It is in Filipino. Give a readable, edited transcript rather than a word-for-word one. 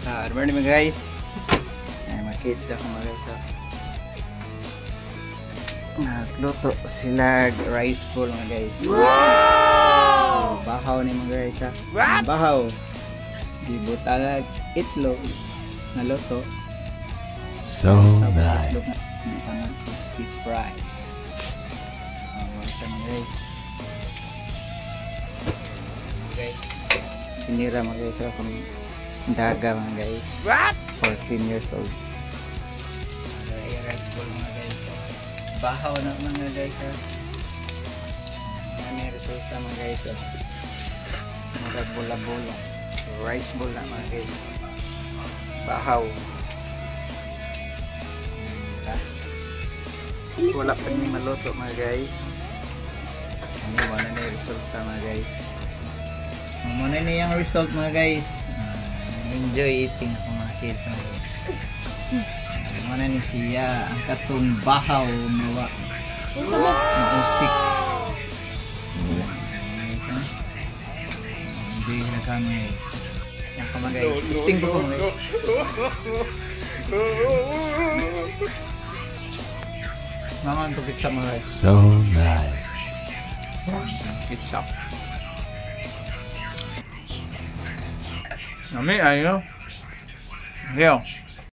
Good morning mga guys. Ayan, mga kids ka mga guys. Nagluto sila rice bowl mga guys. Wow! Bahaw ni mga guys ha. Bahaw. Gibutangan itlog na luto. So nice. Gibutangan crispy fry. Mga guys. Sinira mga guys kung daga mga guys. What? 14 years old. Rice bowl mga guys. Bahaw na mga guys ha. Yan yung resulta mga guys. Mga bola-bola. Rice bowl na mga guys. Bahaw. Wala pa yung maluto mga guys. Ano wala na yung resulta mga guys. Muna na yung result mga guys. Enjoy eating ako mga kids mga guys. Muna ni siya ang katong bahaw mawa mausik. Enjoy na kami guys. Yan ka mga guys. Testing ko mga guys. Mama ang ketchup mga guys. So nice. Ketchup. Nami ayo. Yo.